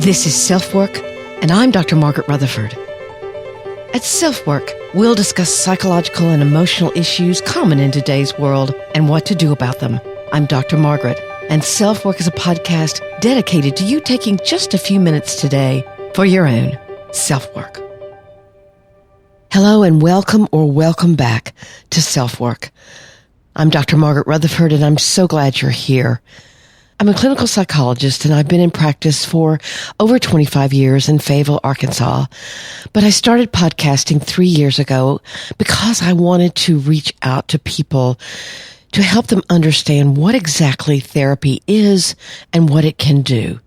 This is SelfWork, and I'm Dr. Margaret Rutherford. At SelfWork, we'll discuss psychological and emotional issues common in today's world and what to do about them. I'm Dr. Margaret, and SelfWork is a podcast dedicated to you taking just a few minutes today for your own self-work. Hello and welcome back to SelfWork. I'm Dr. Margaret Rutherford, and I'm so glad you're here. I'm a clinical psychologist, and I've been in practice for over 25 years in Fayetteville, Arkansas. But I started podcasting 3 years ago because I wanted to reach out to people to help them understand what exactly therapy is and what it can do.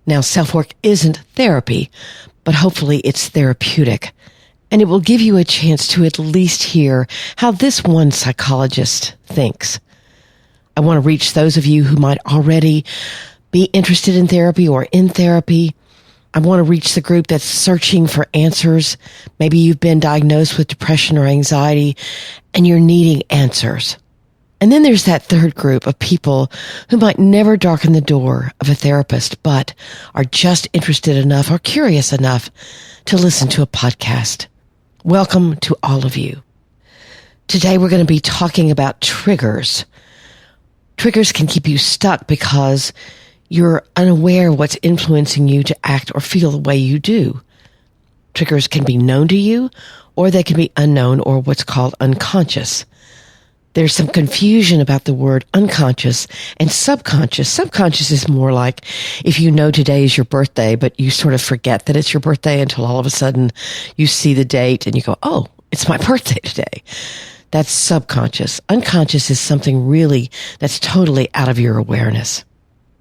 Now, self-work isn't therapy, but hopefully it's therapeutic. And it will give you a chance to at least hear how this one psychologist thinks. I want to reach those of you who might already be interested in therapy or in therapy. I want to reach the group that's searching for answers. Maybe you've been diagnosed with depression or anxiety and you're needing answers. And then there's that third group of people who might never darken the door of a therapist, but are just interested enough or curious enough to listen to a podcast. Welcome to all of you. Today we're going to be talking about triggers. Triggers can keep you stuck because you're unaware of what's influencing you to act or feel the way you do. Triggers can be known to you, or they can be unknown or what's called unconscious. There's some confusion about the word unconscious and subconscious. Subconscious is more like if you know today is your birthday, but you sort of forget that it's your birthday until all of a sudden you see the date and you go, oh, it's my birthday today. That's subconscious. Unconscious is something really that's totally out of your awareness.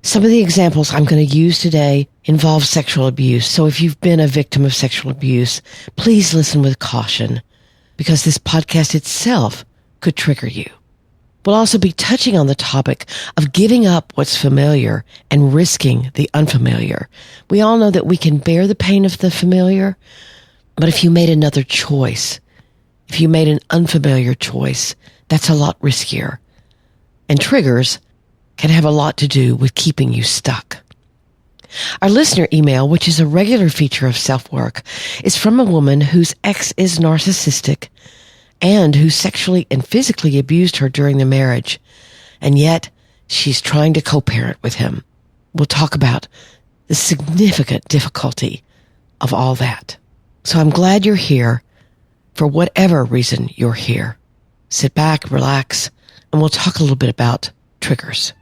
Some of the examples I'm going to use today involve sexual abuse. So if you've been a victim of sexual abuse, please listen with caution because this podcast itself could trigger you. We'll also be touching on the topic of giving up what's familiar and risking the unfamiliar. We all know that we can bear the pain of the familiar, but if you made another choice, if you made an unfamiliar choice, that's a lot riskier. And triggers can have a lot to do with keeping you stuck. Our listener email, which is a regular feature of SelfWork, is from a woman whose ex is narcissistic and who sexually and physically abused her during the marriage. And yet, she's trying to co-parent with him. We'll talk about the significant difficulty of all that. So I'm glad you're here. For whatever reason you're here, sit back, relax, and we'll talk a little bit about triggers.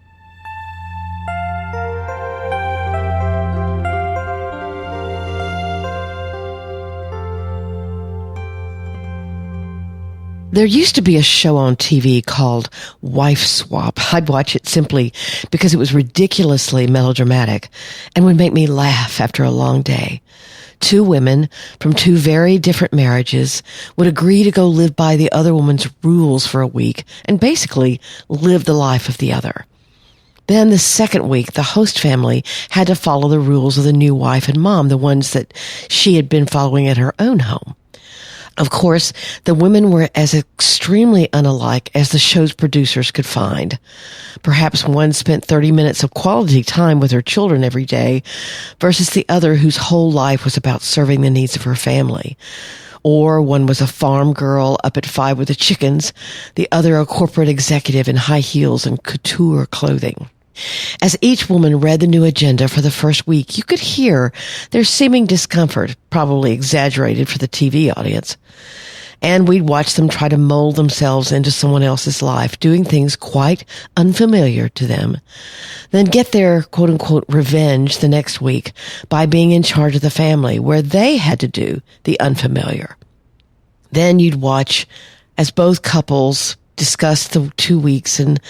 There used to be a show on TV called Wife Swap. I'd watch it simply because it was ridiculously melodramatic and would make me laugh after a long day. Two women from two very different marriages would agree to go live by the other woman's rules for a week and basically live the life of the other. Then the second week, the host family had to follow the rules of the new wife and mom, the ones that she had been following at her own home. Of course, the women were as extremely unalike as the show's producers could find. Perhaps one spent 30 minutes of quality time with her children every day versus the other whose whole life was about serving the needs of her family. Or one was a farm girl up at 5 with the chickens, the other a corporate executive in high heels and couture clothing. As each woman read the new agenda for the first week, you could hear their seeming discomfort, probably exaggerated for the TV audience. And we'd watch them try to mold themselves into someone else's life, doing things quite unfamiliar to them. Then get their quote-unquote revenge the next week by being in charge of the family, where they had to do the unfamiliar. Then you'd watch as both couples discussed the 2 weeks and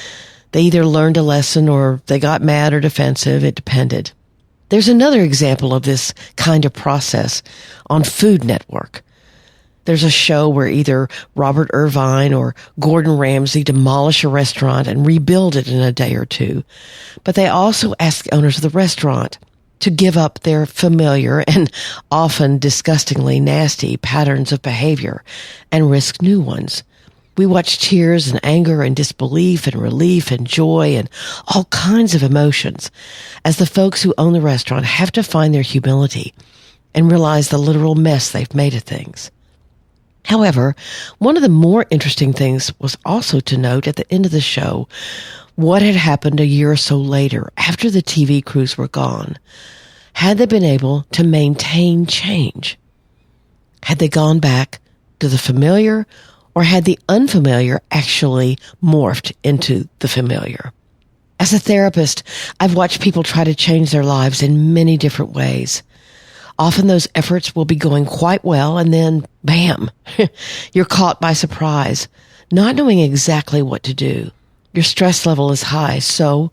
they either learned a lesson or they got mad or defensive. It depended. There's another example of this kind of process on Food Network. There's a show where either Robert Irvine or Gordon Ramsay demolish a restaurant and rebuild it in a day or two. But they also ask the owners of the restaurant to give up their familiar and often disgustingly nasty patterns of behavior and risk new ones. We watch tears and anger and disbelief and relief and joy and all kinds of emotions as the folks who own the restaurant have to find their humility and realize the literal mess they've made of things. However, one of the more interesting things was also to note at the end of the show what had happened a year or so later after the TV crews were gone. Had they been able to maintain change? Had they gone back to the familiar, or had the unfamiliar actually morphed into the familiar? As a therapist, I've watched people try to change their lives in many different ways. Often those efforts will be going quite well, and then, bam, you're caught by surprise, not knowing exactly what to do. Your stress level is high, so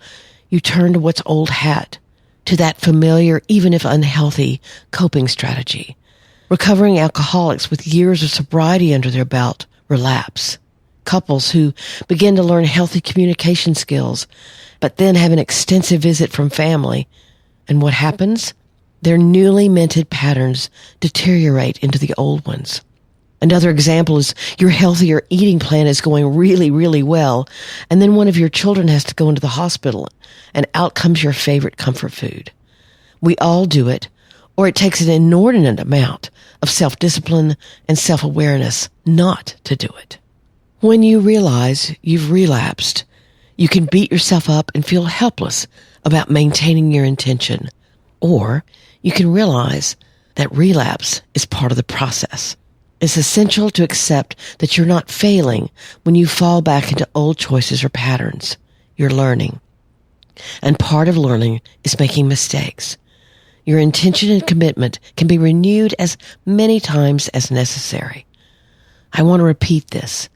you turn to what's old hat, to that familiar, even if unhealthy, coping strategy. Recovering alcoholics with years of sobriety under their belt relapse. Couples who begin to learn healthy communication skills, but then have an extensive visit from family. And what happens? Their newly minted patterns deteriorate into the old ones. Another example is your healthier eating plan is going really, really well, and then one of your children has to go into the hospital, and out comes your favorite comfort food. We all do it, or it takes an inordinate amount of self-discipline and self-awareness not to do it. When you realize you've relapsed, you can beat yourself up and feel helpless about maintaining your intention, or you can realize that relapse is part of the process. It's essential to accept that you're not failing when you fall back into old choices or patterns. You're learning. And part of learning is making mistakes. Your intention and commitment can be renewed as many times as necessary. I want to repeat this.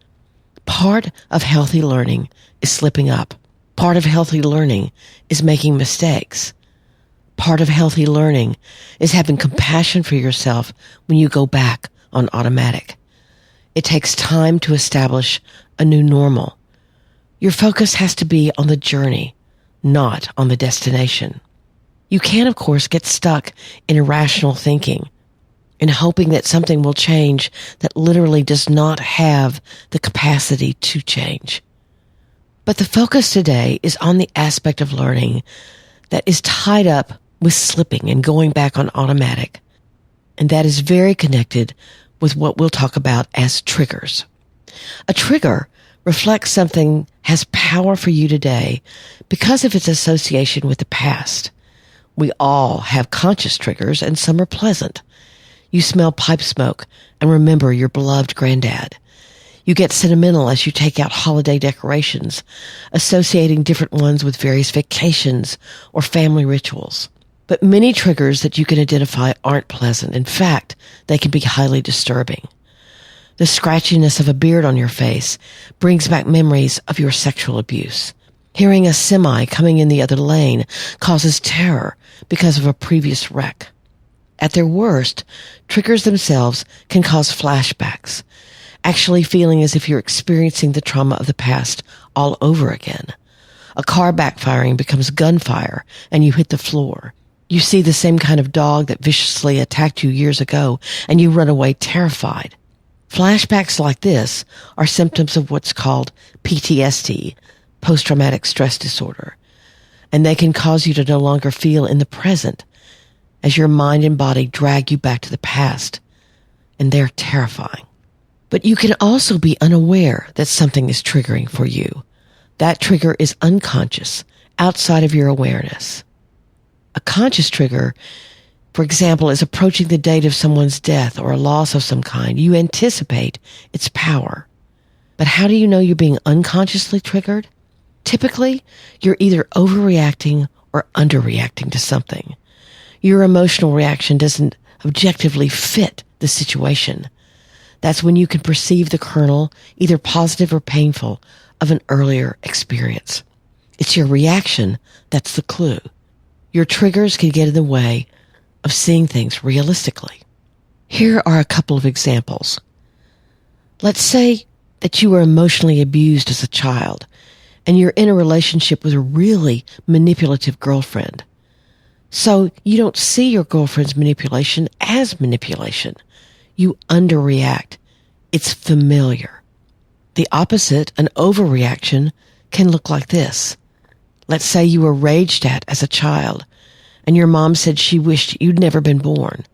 Part of healthy learning is slipping up. Part of healthy learning is making mistakes. Part of healthy learning is having compassion for yourself when you go back on automatic. It takes time to establish a new normal. Your focus has to be on the journey, not on the destination. You can, of course, get stuck in irrational thinking and hoping that something will change that literally does not have the capacity to change. But the focus today is on the aspect of learning that is tied up with slipping and going back on automatic. And that is very connected with what we'll talk about as triggers. A trigger reflects something has power for you today because of its association with the past. We all have conscious triggers, and some are pleasant. You smell pipe smoke and remember your beloved granddad. You get sentimental as you take out holiday decorations, associating different ones with various vacations or family rituals. But many triggers that you can identify aren't pleasant. In fact, they can be highly disturbing. The scratchiness of a beard on your face brings back memories of your sexual abuse. Hearing a semi coming in the other lane causes terror because of a previous wreck. At their worst, triggers themselves can cause flashbacks, actually feeling as if you're experiencing the trauma of the past all over again. A car backfiring becomes gunfire and you hit the floor. You see the same kind of dog that viciously attacked you years ago and you run away terrified. Flashbacks like this are symptoms of what's called PTSD, post-traumatic stress disorder, and they can cause you to no longer feel in the present as your mind and body drag you back to the past, and they're terrifying. But you can also be unaware that something is triggering for you. That trigger is unconscious, outside of your awareness. A conscious trigger, for example, is approaching the date of someone's death or a loss of some kind. You anticipate its power. But how do you know you're being unconsciously triggered? Typically, you're either overreacting or underreacting to something. Your emotional reaction doesn't objectively fit the situation. That's when you can perceive the kernel, either positive or painful, of an earlier experience. It's your reaction that's the clue. Your triggers can get in the way of seeing things realistically. Here are a couple of examples. Let's say that you were emotionally abused as a child, and you're in a relationship with a really manipulative girlfriend. So you don't see your girlfriend's manipulation as manipulation. You underreact. It's familiar. The opposite, an overreaction, can look like this. Let's say you were raged at as a child, and your mom said she wished you'd never been born.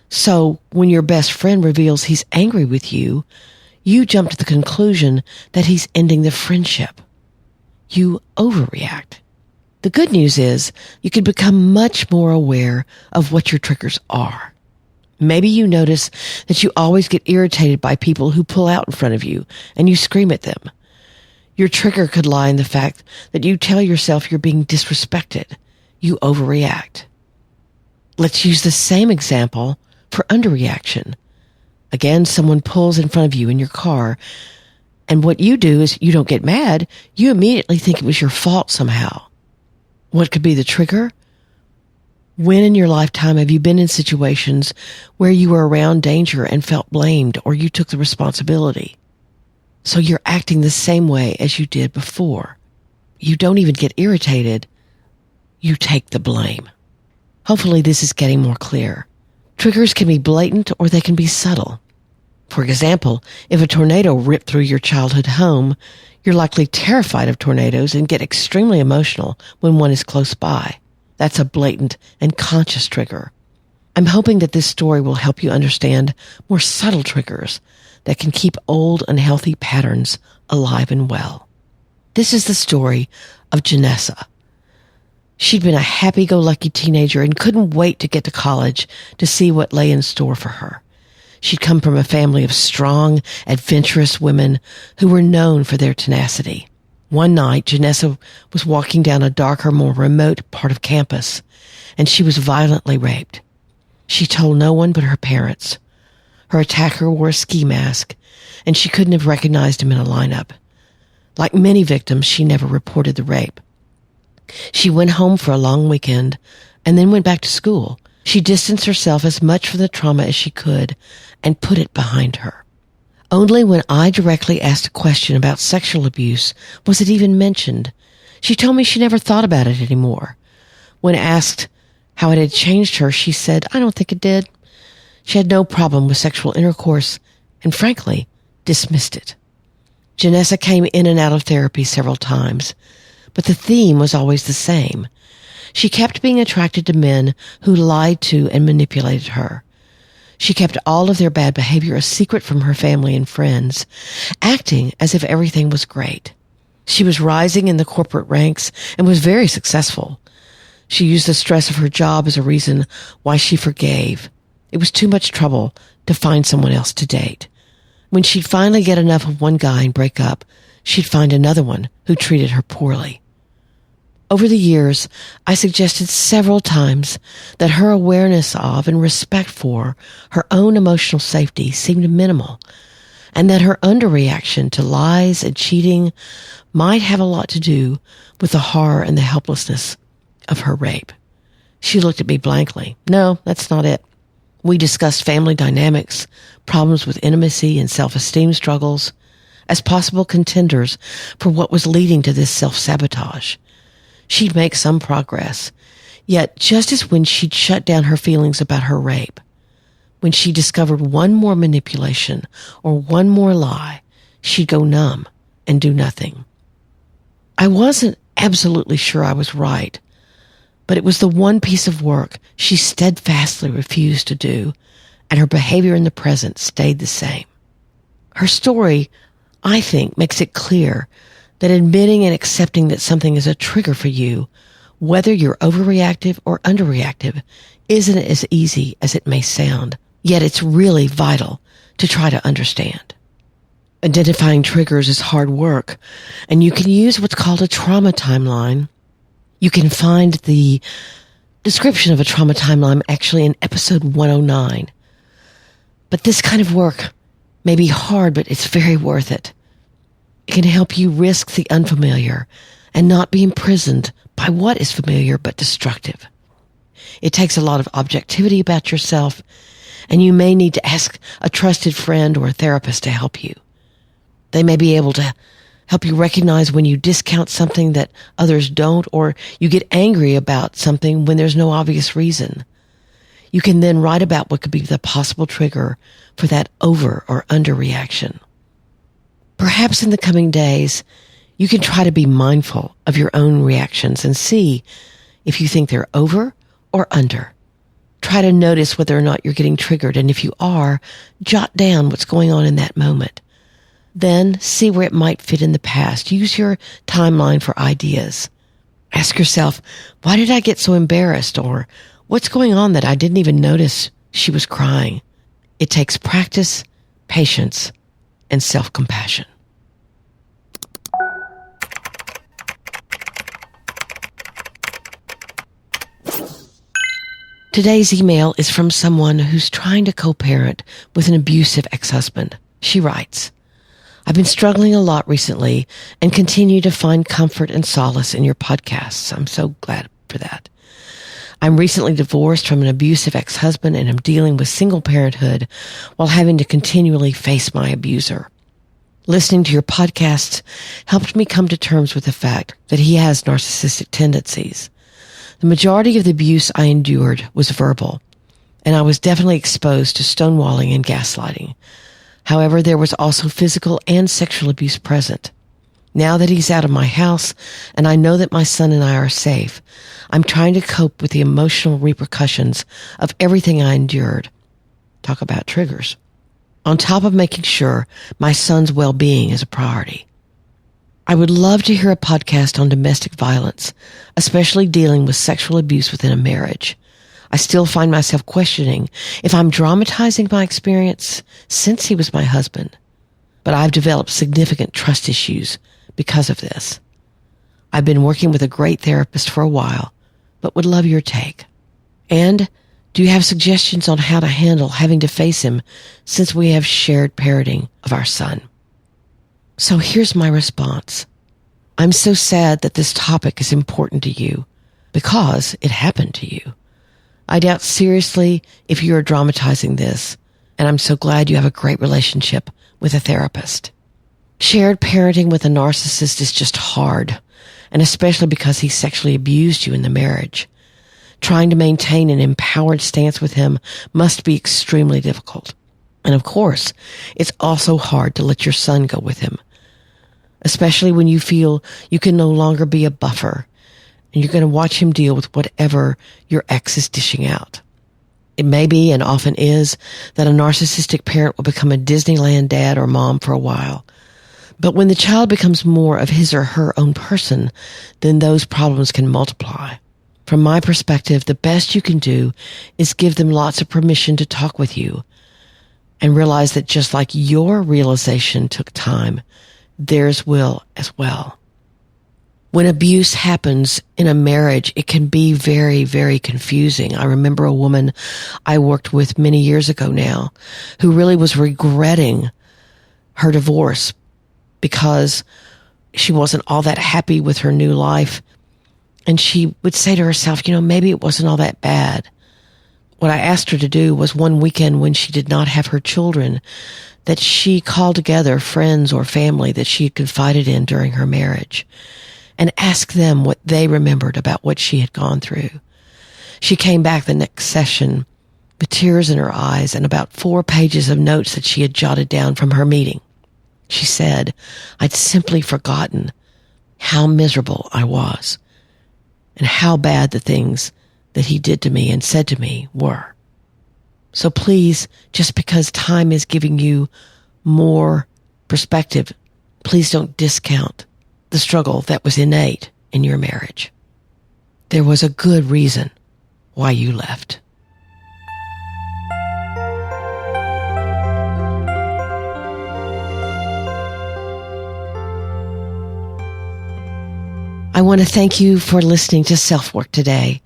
So when your best friend reveals he's angry with you, you jump to the conclusion that he's ending the friendship. You overreact. The good news is you can become much more aware of what your triggers are. Maybe you notice that you always get irritated by people who pull out in front of you and you scream at them. Your trigger could lie in the fact that you tell yourself you're being disrespected. You overreact. Let's use the same example for underreaction. Again, someone pulls in front of you in your car, and what you do is you don't get mad. You immediately think it was your fault somehow. What could be the trigger? When in your lifetime have you been in situations where you were around danger and felt blamed, or you took the responsibility? So you're acting the same way as you did before. You don't even get irritated. You take the blame. Hopefully this is getting more clear. Triggers can be blatant or they can be subtle. For example, if a tornado ripped through your childhood home, you're likely terrified of tornadoes and get extremely emotional when one is close by. That's a blatant and conscious trigger. I'm hoping that this story will help you understand more subtle triggers that can keep old unhealthy patterns alive and well. This is the story of Janessa. She'd been a happy-go-lucky teenager and couldn't wait to get to college to see what lay in store for her. She'd come from a family of strong, adventurous women who were known for their tenacity. One night, Janessa was walking down a darker, more remote part of campus, and she was violently raped. She told no one but her parents. Her attacker wore a ski mask, and she couldn't have recognized him in a lineup. Like many victims, she never reported the rape. She went home for a long weekend and then went back to school. She distanced herself as much from the trauma as she could and put it behind her. Only when I directly asked a question about sexual abuse was it even mentioned. She told me she never thought about it anymore. When asked how it had changed her, she said, "I don't think it did." She had no problem with sexual intercourse and, frankly, dismissed it. Janessa came in and out of therapy several times, but the theme was always the same. She kept being attracted to men who lied to and manipulated her. She kept all of their bad behavior a secret from her family and friends, acting as if everything was great. She was rising in the corporate ranks and was very successful. She used the stress of her job as a reason why she forgave. It was too much trouble to find someone else to date. When she'd finally get enough of one guy and break up, she'd find another one who treated her poorly. Over the years, I suggested several times that her awareness of and respect for her own emotional safety seemed minimal, and that her underreaction to lies and cheating might have a lot to do with the horror and the helplessness of her rape. She looked at me blankly. "No, that's not it." We discussed family dynamics, problems with intimacy and self-esteem struggles as possible contenders for what was leading to this self-sabotage. She'd make some progress, yet just as when she'd shut down her feelings about her rape, when she discovered one more manipulation or one more lie, she'd go numb and do nothing. I wasn't absolutely sure I was right, but it was the one piece of work she steadfastly refused to do, and her behavior in the present stayed the same. Her story, I think, makes it clear that admitting and accepting that something is a trigger for you, whether you're overreactive or underreactive, isn't as easy as it may sound, yet it's really vital to try to understand. Identifying triggers is hard work, and you can use what's called a trauma timeline. You can find the description of a trauma timeline actually in episode 109. But this kind of work may be hard, but it's very worth it. It can help you risk the unfamiliar and not be imprisoned by what is familiar but destructive. It takes a lot of objectivity about yourself, and you may need to ask a trusted friend or a therapist to help you. They may be able to help you recognize when you discount something that others don't, or you get angry about something when there's no obvious reason. You can then write about what could be the possible trigger for that over or under reaction. Perhaps in the coming days, you can try to be mindful of your own reactions and see if you think they're over or under. Try to notice whether or not you're getting triggered, and if you are, jot down what's going on in that moment. Then see where it might fit in the past. Use your timeline for ideas. Ask yourself, why did I get so embarrassed? Or what's going on that I didn't even notice she was crying? It takes practice, patience, and self-compassion. Today's email is from someone who's trying to co-parent with an abusive ex-husband. She writes, I've been struggling a lot recently and continue to find comfort and solace in your podcasts. I'm so glad for that. I'm recently divorced from an abusive ex-husband and am dealing with single parenthood while having to continually face my abuser. Listening to your podcasts helped me come to terms with the fact that he has narcissistic tendencies. The majority of the abuse I endured was verbal, and I was definitely exposed to stonewalling and gaslighting. However, there was also physical and sexual abuse present. Now that he's out of my house and I know that my son and I are safe, I'm trying to cope with the emotional repercussions of everything I endured. Talk about triggers. On top of making sure my son's well-being is a priority. I would love to hear a podcast on domestic violence, especially dealing with sexual abuse within a marriage. I still find myself questioning if I'm dramatizing my experience since he was my husband, but I've developed significant trust issues because of this. I've been working with a great therapist for a while, but would love your take. And do you have suggestions on how to handle having to face him since we have shared parenting of our son? So here's my response. I'm so sad that this topic is important to you because it happened to you. I doubt seriously if you are dramatizing this, and I'm so glad you have a great relationship with a therapist. Shared parenting with a narcissist is just hard, and especially because he sexually abused you in the marriage. Trying to maintain an empowered stance with him must be extremely difficult. And of course, it's also hard to let your son go with him, especially when you feel you can no longer be a buffer and you're going to watch him deal with whatever your ex is dishing out. It may be, and often is, that a narcissistic parent will become a Disneyland dad or mom for a while. But when the child becomes more of his or her own person, then those problems can multiply. From my perspective, the best you can do is give them lots of permission to talk with you and realize that just like your realization took time, theirs will as well. When abuse happens in a marriage, it can be very, very confusing. I remember a woman I worked with many years ago now who really was regretting her divorce because she wasn't all that happy with her new life. And she would say to herself, maybe it wasn't all that bad. What I asked her to do was one weekend when she did not have her children, that she called together friends or family that she had confided in during her marriage and asked them what they remembered about what she had gone through. She came back the next session with tears in her eyes and about 4 pages of notes that she had jotted down from her meeting. She said, I'd simply forgotten how miserable I was and how bad the things that he did to me and said to me were. So please, just because time is giving you more perspective, please don't discount the struggle that was innate in your marriage. There was a good reason why you left. I want to thank you for listening to SelfWork today.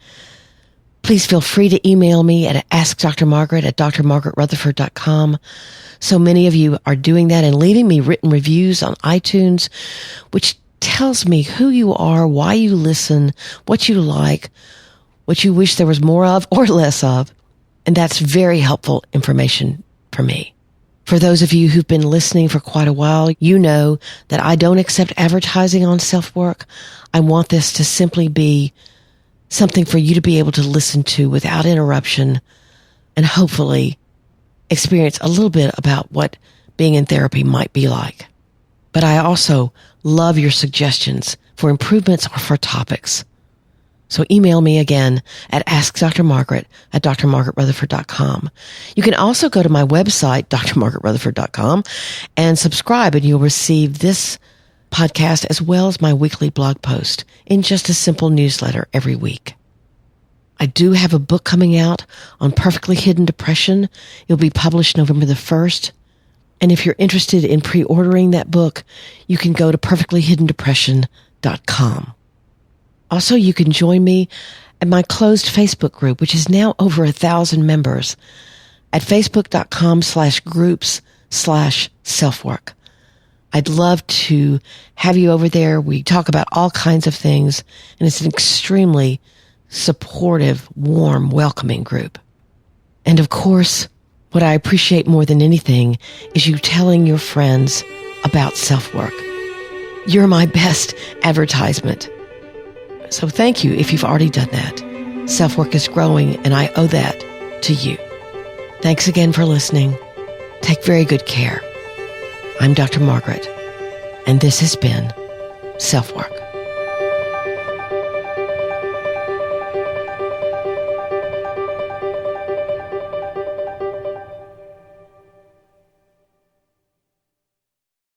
Please feel free to email me at askdrmargaret@drmargaretrutherford.com. So many of you are doing that and leaving me written reviews on iTunes, which tells me who you are, why you listen, what you like, what you wish there was more of or less of. And that's very helpful information for me. For those of you who've been listening for quite a while, you know that I don't accept advertising on SelfWork. I want this to simply be something for you to be able to listen to without interruption and hopefully experience a little bit about what being in therapy might be like. But I also love your suggestions for improvements or for topics. So email me again at askdrmargaret@drmargaretrutherford.com. You can also go to my website, drmargaretrutherford.com, and subscribe, and you'll receive this podcast as well as my weekly blog post in just a simple newsletter every week. I do have a book coming out on perfectly hidden depression. It'll be published November the 1st. And if you're interested in pre-ordering that book, you can go to perfectlyhiddendepression.com. Also, you can join me at my closed Facebook group, which is now over 1,000 members, at facebook.com/groups/selfwork. I'd love to have you over there. We talk about all kinds of things, and it's an extremely supportive, warm, welcoming group. And of course, what I appreciate more than anything is you telling your friends about SelfWork. You're my best advertisement. So thank you if you've already done that. SelfWork is growing, and I owe that to you. Thanks again for listening. Take very good care. I'm Dr. Margaret, and this has been SelfWork.